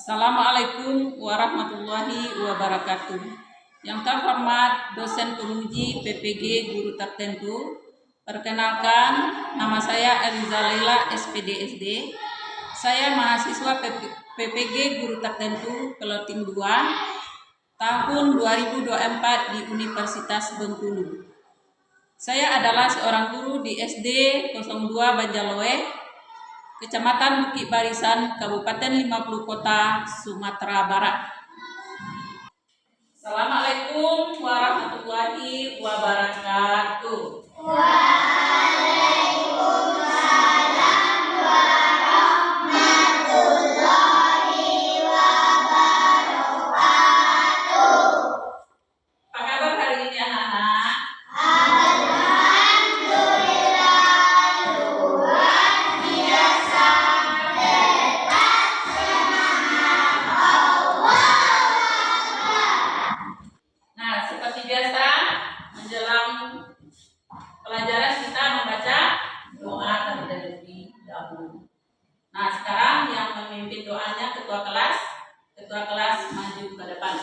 Assalamualaikum warahmatullahi wabarakatuh. Yang terhormat dosen penguji PPG guru tertentu, perkenalkan nama saya Eliza Laila SPDSD. Saya mahasiswa PPG guru tertentu Keloting 2 tahun 2024 di Universitas Bengkulu. Saya adalah seorang guru di SD 02 Banjarloe, Kecamatan Bukit Barisan, Kabupaten 50 Kota, Sumatera Barat. Assalamualaikum warahmatullahi wabarakatuh. Waalaikumsalam warahmatullahi wabarakatuh. Apa kabar hari ini anak-anak? Biasa menjelang pelajaran kita membaca doa terlebih dahulu. Nah, sekarang yang memimpin doanya ketua kelas maju ke depan.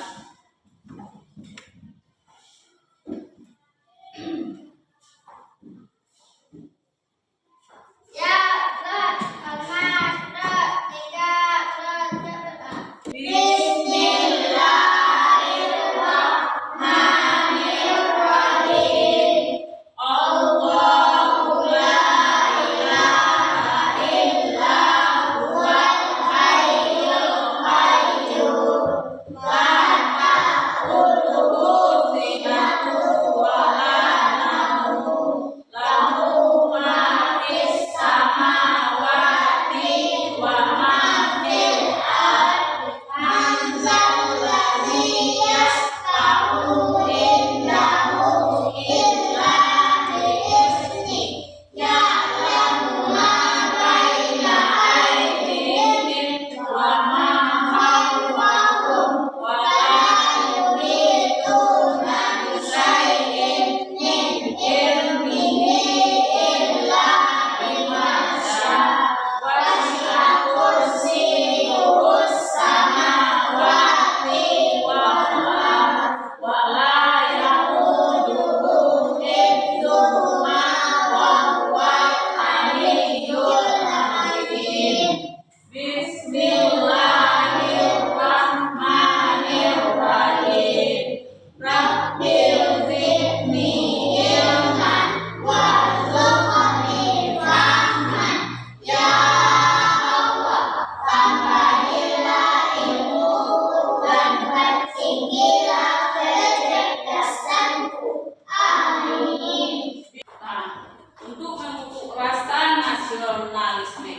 Nasionalisme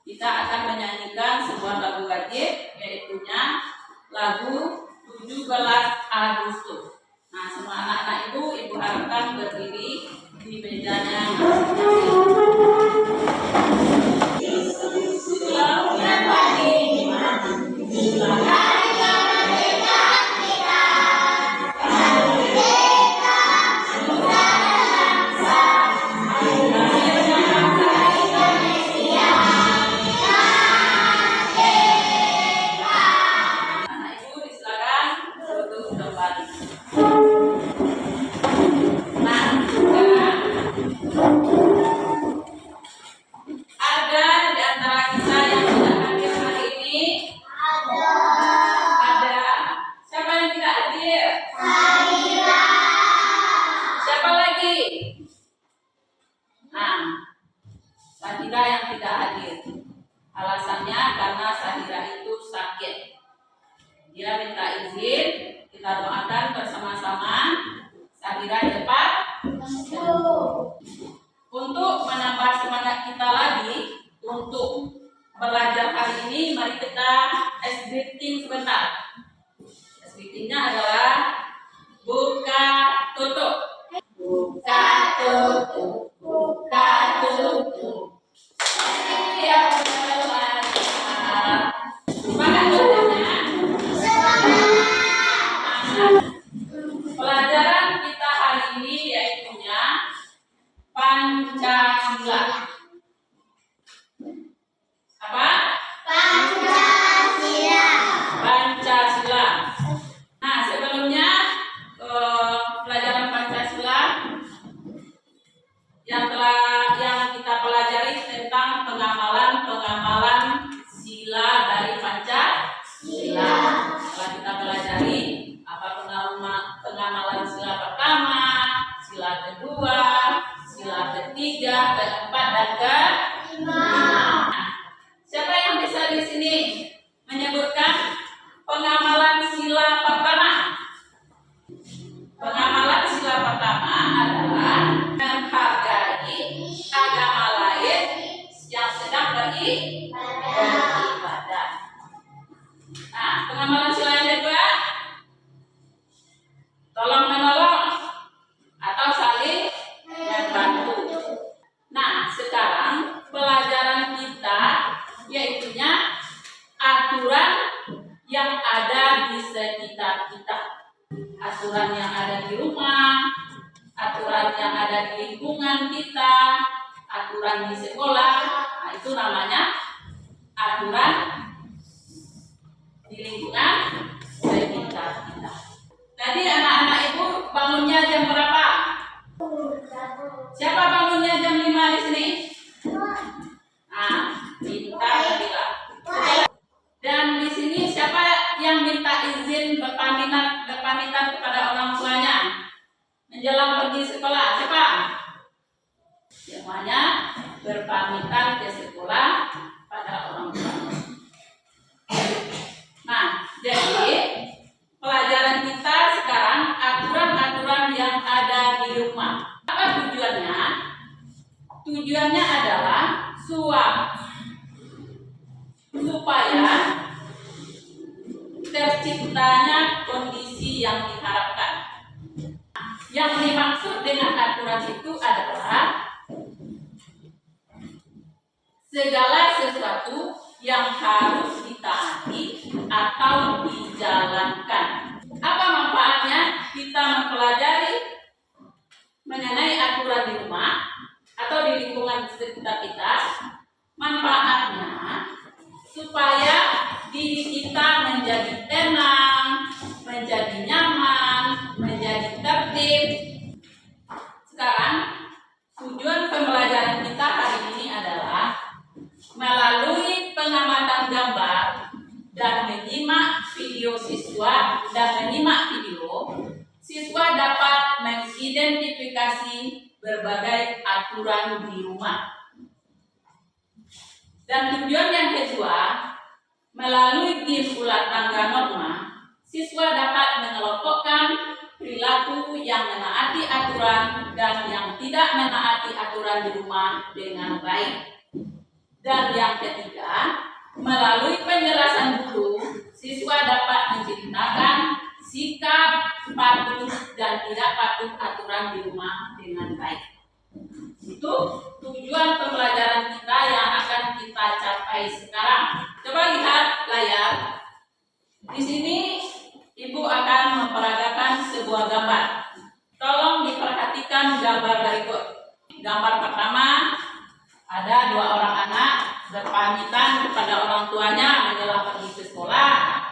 kita akan menyanyikan sebuah lagu wajib, yaitu lagu 17 Agustus. Nah, semua anak-anak itu ibu harapkan berdiri di mejanya Sahira yang tidak hadir. Alasannya karena Sahira itu sakit. Dia minta izin, kita doakan bersama-sama Sahira cepat sembuh. Untuk menambah semangat kita lagi untuk belajar hari ini, mari kita ice breathing sebentar. Ice breathingnya adalah buka tutup. Buka tutup, buka tutup. Siap belajar. Semangat belajarnya. Pelajaran kita hari ini yaitu Pancasila. Apa? Pancasila. yang kita pelajari tentang pengamalan sila dari Pancasila. Setelah kita pelajari apa pengamalan sila pertama, sila kedua, sila ketiga, keempat, dan kelima. Siapa yang bisa di sini menyebutkan pengamalan sila pertama? Pengamalan sila pertama adalah menghargai agama lain yang sedang beribadah. Nah, pengamalan sila yang kedua, tolong menolong atau saling membantu. Nah, sekarang pelajaran kita yaitunya aturan yang ada di sekitar kita. Aturan yang ada di rumah, aturan yang ada di lingkungan kita, aturan di sekolah. Nah, itu namanya aturan di lingkungan sekitar kita. Tadi anak-anak ibu bangunnya jam berapa? Siapa bangunnya jam 5 di sini? Nah, pintar bilang. Dan di sini siapa yang minta izin berpamitan kepada orang tuanya menjelang pergi sekolah? Siapa? Semuanya berpamitan ke sekolah pada orang tuanya. Nah, jadi pelajaran kita sekarang aturan-aturan yang ada di rumah. Apa tujuannya? Tujuannya adalah supaya terciptanya kondisi yang diharapkan. Yang dimaksud dengan aturan itu adalah segala sesuatu yang harus ditaati atau dijalankan. Apa manfaatnya kita mempelajari mengenai aturan di rumah atau di lingkungan sekitar kita? Manfaatnya supaya diri kita menjadi tenang, menjadi nyaman, menjadi tertib. Sekarang tujuan pembelajaran kita hari ini adalah melalui pengamatan gambar dan menyimak video siswa siswa dapat mengidentifikasi berbagai aturan di rumah. Dan tujuan yang kedua, melalui game ulat tangga norma, siswa dapat mengelompokkan perilaku yang menaati aturan dan yang tidak menaati aturan di rumah dengan baik. Dan yang ketiga, melalui penjelasan guru, siswa dapat menceritakan sikap patuh dan tidak patuh aturan di rumah dengan baik. Itu tujuan pembelajaran kita yang akan kita capai sekarang. Coba lihat layar. Di sini Ibu akan memperagakan sebuah gambar. Tolong diperhatikan gambar berikut. Gambar pertama, ada 2 orang anak berpamitan kepada orang tuanya menjelang pergi ke sekolah.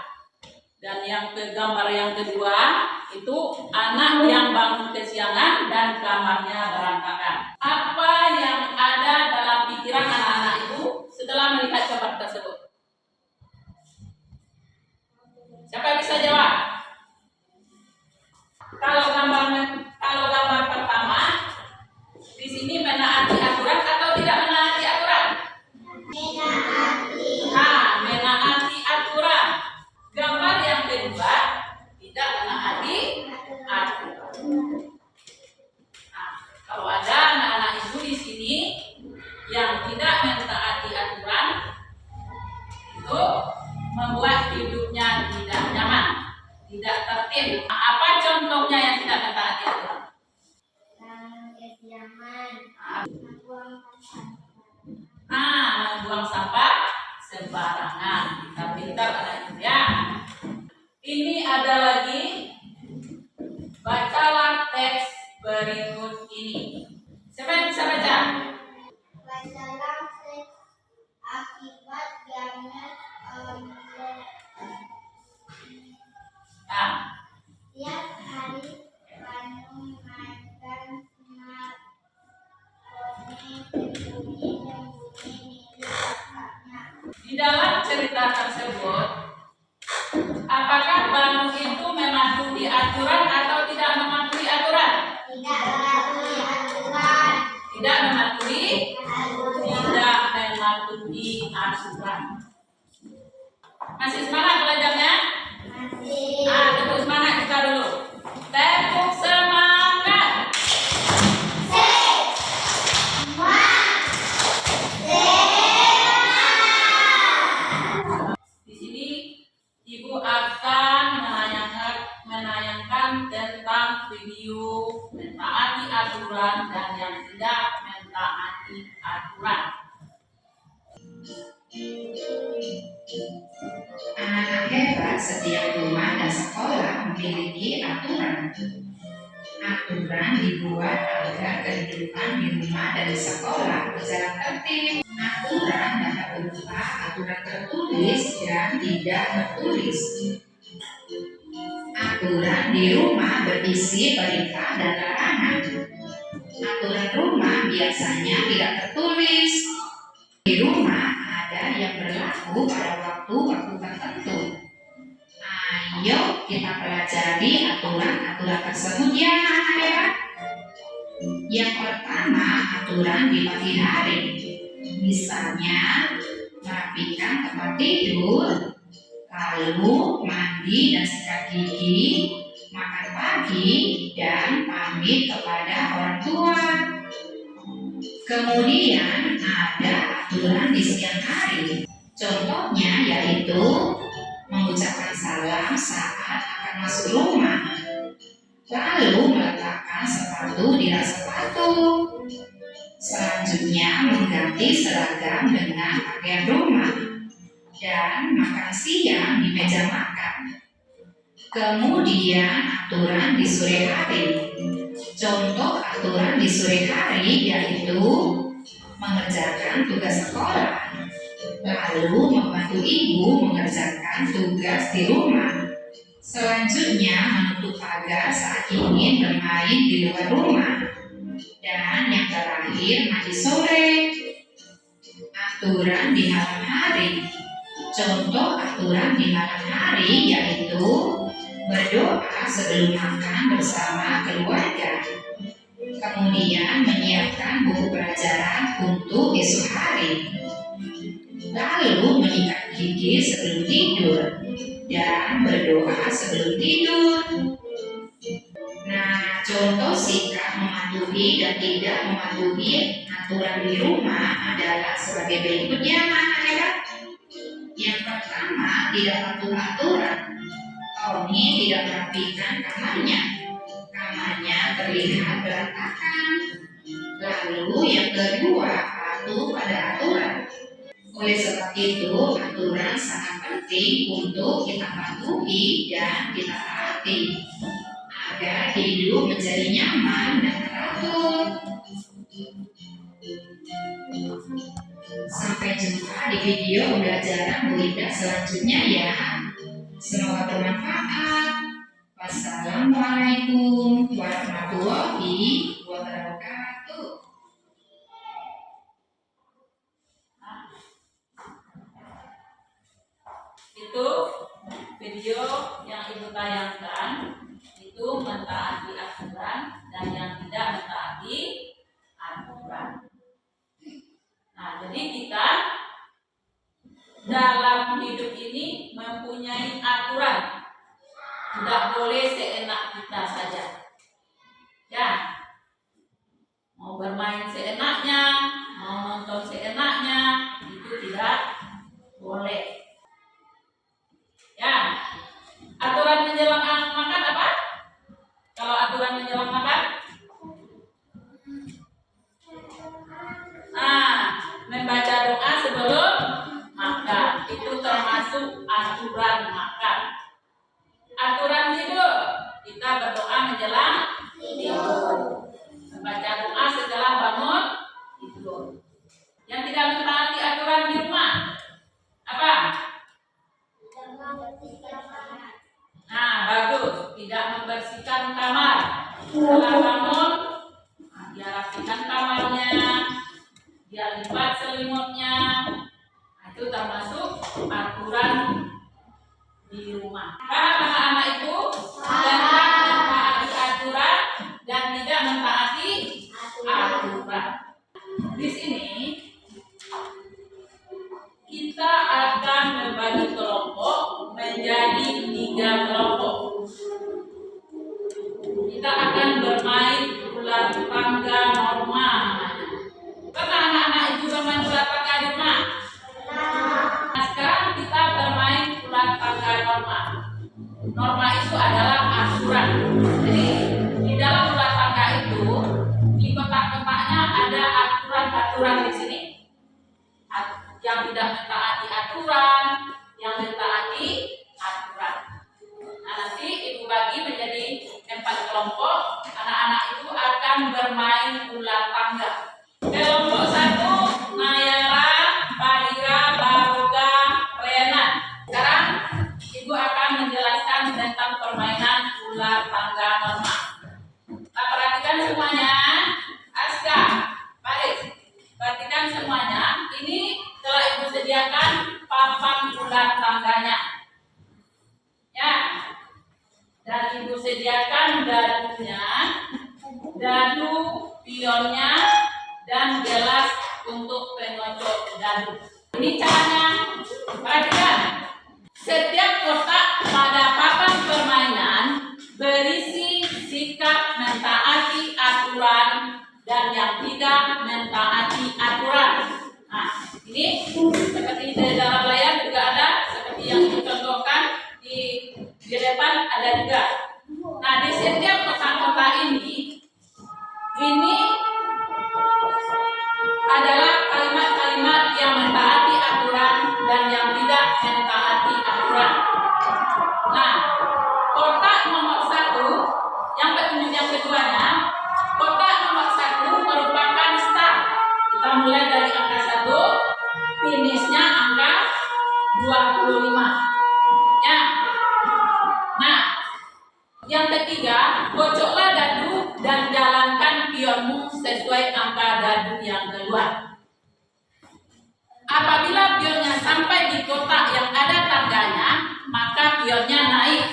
Dan gambar yang kedua itu anak yang bangun kesiangan dan kamarnya berantakan. Apa yang ada dalam pikiran anak-anak ibu setelah melihat gambar tersebut? Siapa bisa jawab? Kalau gambar pertama, di sini menaati aturan atau tidak menaati aturan? Menaati aturan. Gambar yang kedua tidak menaati aturan. Nah, kalau ada anak-anak ibu di sini yang tidak mentaati aturan, itu membuat hidupnya tidak nyaman, tidak tertib. Nah, apa contohnya yang tidak mentaati aturan? Membuang sampah sembarangan. Kita pintar anak ibu ya. Ini ada lagi. Bacalah teks berikut ini. Siapa yang bisa baca? Bacalah teks akibat jangan tiap hari kamu mainkan dalam cerita tersebut, apakah Banu itu mematuhi aturan atau tidak mematuhi aturan? Tidak mematuhi aturan. Tidak mematuhi, tidak mematuhi aturan. Masih semangat belajarnya? Masih. Tepuk semangat kita dulu. Tepuk semangat. Di sini Ibu akan menayangkan tentang video mentaati aturan dan yang tidak mentaati aturan. Anak-anak hebat setiap rumah dan sekolah memiliki aturan. Aturan dibuat agar kehidupan di rumah dan di sekolah berjalan tertib. Aturan dapat berupa aturan tertulis dan tidak tertulis. Aturan di rumah berisi perintah dan larangan. Aturan rumah biasanya tidak tertulis. Di rumah ada yang berlaku pada waktu-waktu tertentu. Ayo kita pelajari aturan-aturan tersebut ya anak-anak. Yang pertama, aturan di pagi hari. Misalnya, merapikan tempat tidur, lalu mandi dan sikat gigi, makan pagi, dan pamit kepada orang tua. Kemudian ada aturan di siang hari. Contohnya yaitu mengucapkan salam saat akan masuk rumah, lalu meletakkan sepatu di rak sepatu. Selanjutnya mengganti seragam dengan pakaian rumah dan makan siang di meja makan. Kemudian aturan di sore hari. Contoh aturan di sore hari yaitu mengerjakan tugas sekolah, lalu membantu ibu mengerjakan tugas di rumah. Selanjutnya menutup pagar saat ingin bermain di luar rumah. Dan yang terakhir mandi sore. Aturan di malam hari. Contoh aturan di malam hari yaitu berdoa sebelum makan bersama keluarga. Kemudian menyiapkan buku pelajaran untuk esok hari. Lalu menyikat gigi sebelum tidur dan berdoa sebelum tidur. Nah, contoh sikap mematuhi dan tidak mematuhi aturan di rumah adalah sebagai berikutnya anak-anak. Yang pertama, tidak patuh aturan. Tommy tidak merapikan kamarnya. Kamarnya terlihat berantakan. Lalu yang kedua, patuh pada aturan. Oleh sebab itu, aturan sangat penting untuk kita patuhi dan kita taati agar hidup menjadi nyaman dan teratur. Sampai jumpa di video pembelajaran Bu Ida selanjutnya ya. Semoga bermanfaat. Wassalamualaikum warahmatullahi wabarakatuh. Itu video yang Ibu tayangkan itu mentaati aturan dan yang tidak mentaati aturan. Nah, jadi kita dalam hidup ini mempunyai aturan. Tidak boleh seenak kita saja. Ya, mau bermain seenaknya, mau nonton seenaknya, itu tidak boleh. Ya, aturan menjelang makan apa? Kalau aturan menjelang makan? Membaca doa sebelum makan. Itu termasuk aturan makan. Aturan tidur, kita berdoa menjelang tidur. Membaca doa setelah bangun tidur. Yang tidak mentaati aturan di rumah apa? Bagus. Tidak membersihkan kamar. Setelah bangun, dia rapikan kamarnya, dia lipat selimutnya. Itu termasuk di sini kita akan membagi kelompok menjadi 3 kelompok. Kita akan bermain ular tangga normal. Karena anak-anak itu bermain ular tangga di rumah. Nah, sekarang kita bermain ular tangga normal. Norma itu adalah aturan. Jadi di dalam ular tangga itu di kotak-kotaknya ada aturan-aturan di sini. Yang tidak mentaati aturan, yang mentaati aturan. Nah, nanti ibu bagi menjadi 4 kelompok. Anak-anak itu akan bermain ular tangga. Kelompok 1, Nayara, Fahira, Baroga, Renan. Sekarang ibu akan menjelaskan tentang permainan ular tangga normal. Nah, perhatikan semuanya. Aska, Faris, perhatikan semuanya. Ini telah ibu sediakan papan ular tangganya. Ya. Dan ibu sediakan dadunya, dadu, pionnya, dan gelas untuk penocok dadu. Ini caranya. Perhatikan. Setiap kotak pada papan permainan berisi sikap mentaati aturan dan yang tidak mentaati aturan. Nah, ini seperti di dalam layar juga ada, seperti yang dicontohkan di depan ada juga. Nah, di setiap kotak-kotak ini adalah kalimat-kalimat yang mentaati aturan dan yang tidak mentaati aturan. Nah, kotak nomor 1, yang petunjuk yang keduanya, kotak nomor 1 merupakan start. Kita mulai dari angka 1, finishnya angka 25. Ya. Nah, yang ketiga, kocoklah dadu dan jalankan pionmu sesuai angka dadu yang kedua. Apabila pionnya sampai di kotak yang ada tangganya, maka pionnya naik.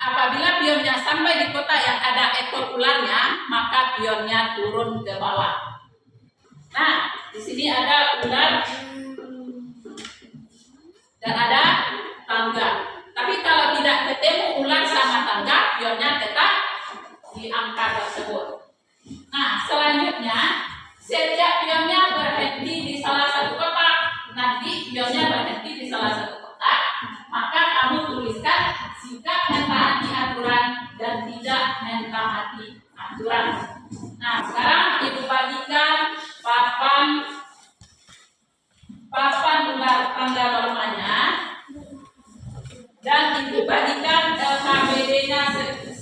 Apabila pionnya sampai di kotak yang ada ekor ularnya, maka pionnya turun ke bawah. Nah, di sini ada ular dan ada tangga. Tapi kalau tidak ketemu ular sama tangga, pionnya tetap di angka tersebut. Nah, selanjutnya setiap pionnya berhenti di salah satu kotak. Nanti pionnya berhenti di salah satu kotak, maka kamu tuliskan sikap mentaati aturan dan tidak mentaati aturan. Nah, sekarang ibu bagikan papan ular tangga normalnya dan ibu bagikan LKPD-nya satu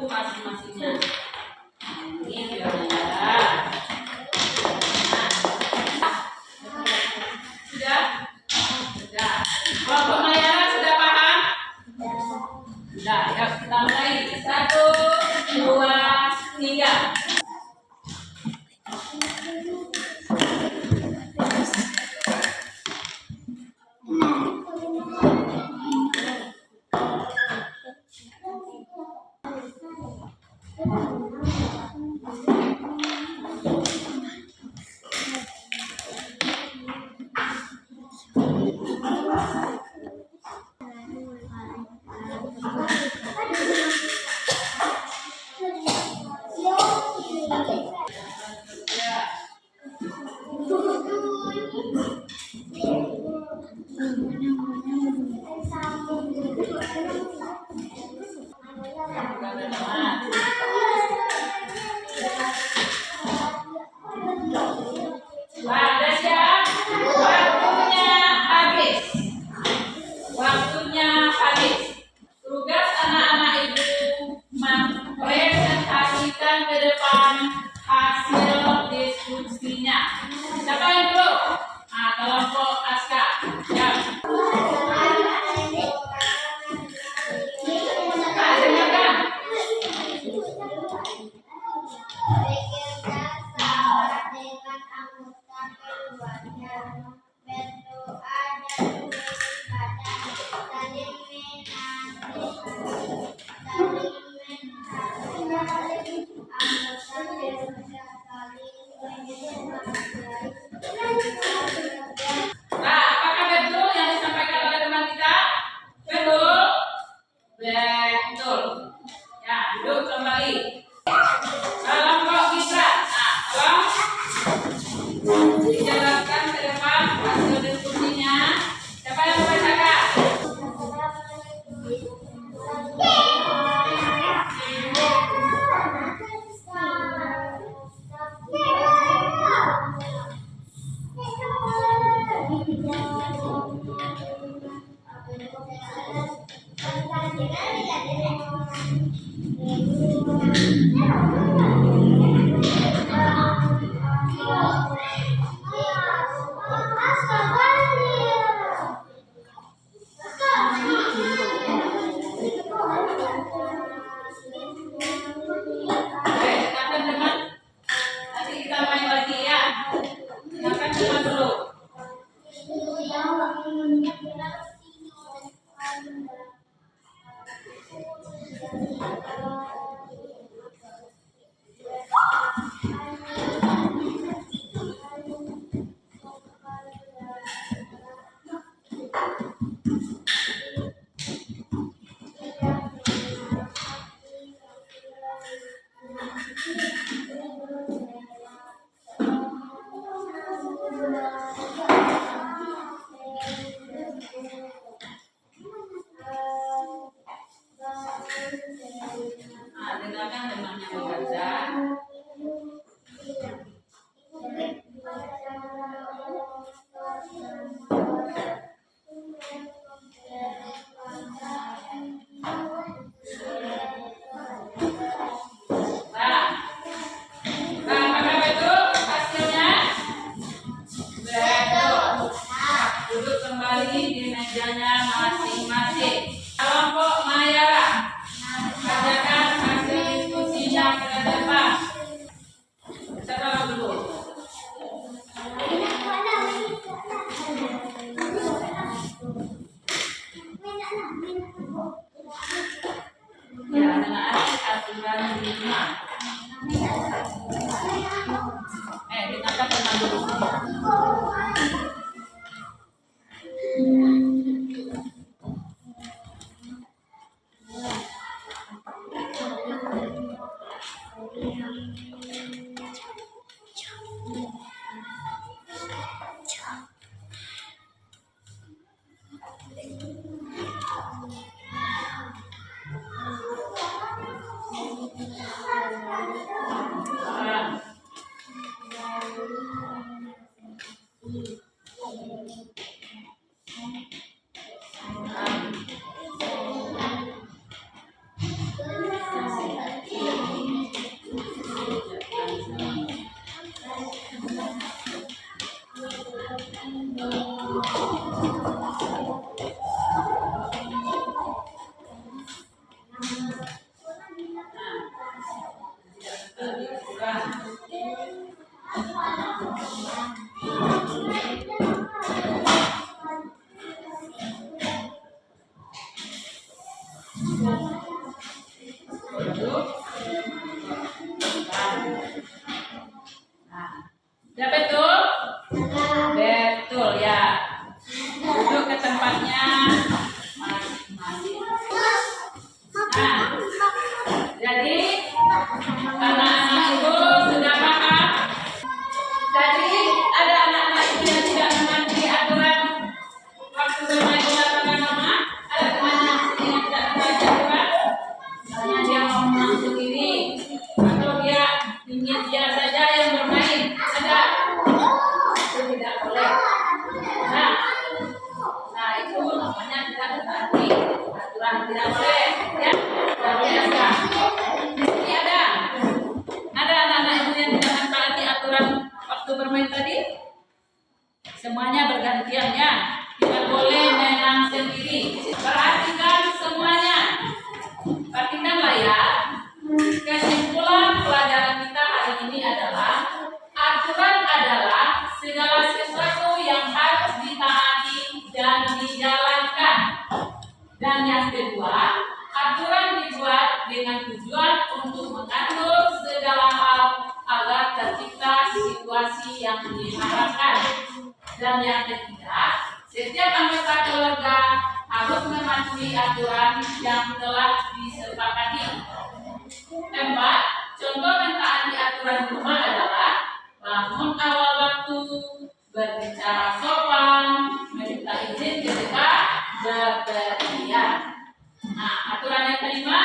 masing-masingnya. Ini pionnya ada. Sudah? Sudah. Kelompok Nayara sudah paham? Sudah. Ya, kita mulai. 1, 2, 3. Ada siap? Waktunya habis. Tugas anak-anak ibu mempresentasikan ke depan hasil diskusinya. Siapa yang dulu? Nah, kelompok Aska. Ya. Dengarkan. Bekerja sama dengan anggota keluarga berdoa dan beribadah, saling menasihati, saling menghargai anggota keluarga, saling menghargai. Nah, apakah betul yang disampaikan oleh teman kita? Betul? Betul. Ya, duduk kembali. Kelompok kita. Nah, tolong dijelaskan ke depan hasil diskusinya. Siapa yang membacakan? Oke, silakan teman. Nanti kita main lagi ya. Silakan teman dulu. Nah, dengarkan temannya membaca. Nah, apakah betul hasilnya? Betul. Duduk kembali di mejanya masing-masing. Kelompok Mayara, bacakan hasil diskusinya ke depan. Siapa dulu? Ya, dengan arti aturan di rumah. Dengarkan teman dulu. Ya betul? Betul ya. Duduk ke tempatnya masing-masing. Nah, jadi anak-anak itu sudah paham. Jadi ada anak-anak itu yang tidak mengerti aturan waktu bermain di lapangan mama. Ada temannya yang tidak mengerti aturan. Misalnya dia mau menang sendiri atau dia ingin dia saja yang bermain. Ada? Itu tidak boleh. Nah itu namanya tidak mentaati aturan, tidak boleh. Ya, tidak biasa. Di sini ada anak-anak itu yang tidak mentaati aturan waktu bermain tadi. Semuanya bergantian ya. Tidak boleh menang sendiri. Perhatikan semuanya. Perhatikanlah ya. Kesimpulan pelajaran kita hari ini adalah aturan adalah makan. Dan yang ketiga, setiap anggota keluarga harus mematuhi aturan yang telah disepakati. Keempat, contoh mentaati aturan rumah adalah bangun awal waktu, berbicara sopan, meminta izin ketika bepergian. Nah, aturan yang kelima,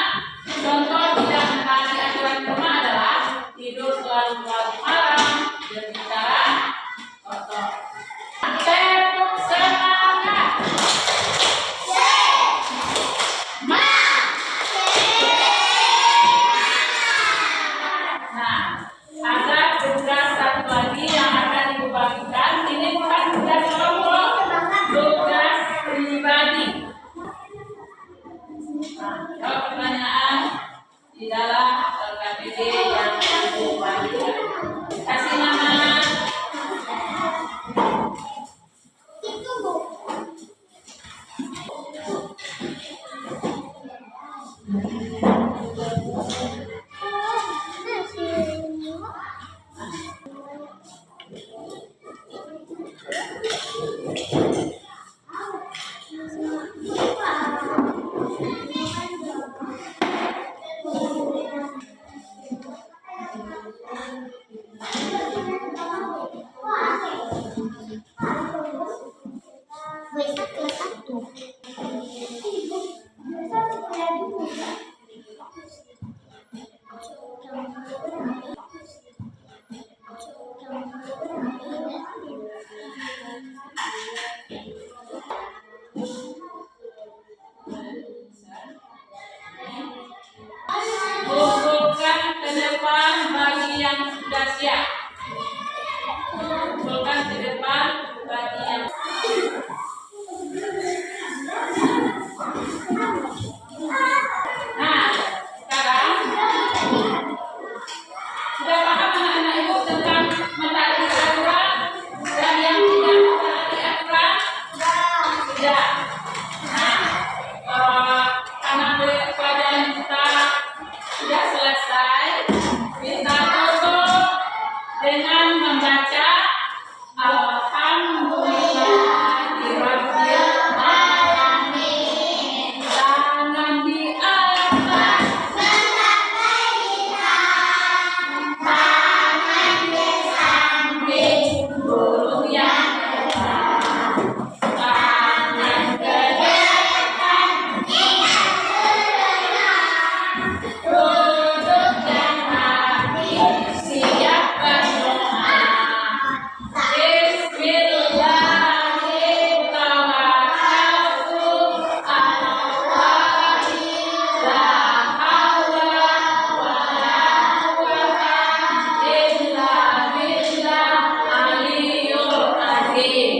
contoh tidak mentaati aturan rumah adalah tidur selalu malam, berbicara kotor. Tepuk semangat. Nah, ada tugas satu lagi yang akan ibu bagikan. Ini bukan tugas kelompok, tugas pribadi. Nah, jawab pertanyaan di dalam LKPD yang ibu bagikan. Kasih nama. Itu Bu. Besok kelas 1. Kumpulkan ke depan bagi yang sudah siap. Kumpulkan ke depan bagi yang Nah, sekarang sudah paham anak-anak ibu tentang mentaati aturan dan yang tidak mentaati aturan? Sudah. Nah, karena pelajaran kita sudah selesai, kita tutup dengan membaca Alhamdulillahirabbil alamin. Tangan di atas, tangan di samping, mulut yang depan, tangan ke depan, duduk dan mati, siap berdoa. Bismillahirrahmanirrahim. Allahi la haula wa la quwwata illa billah aliyul azim.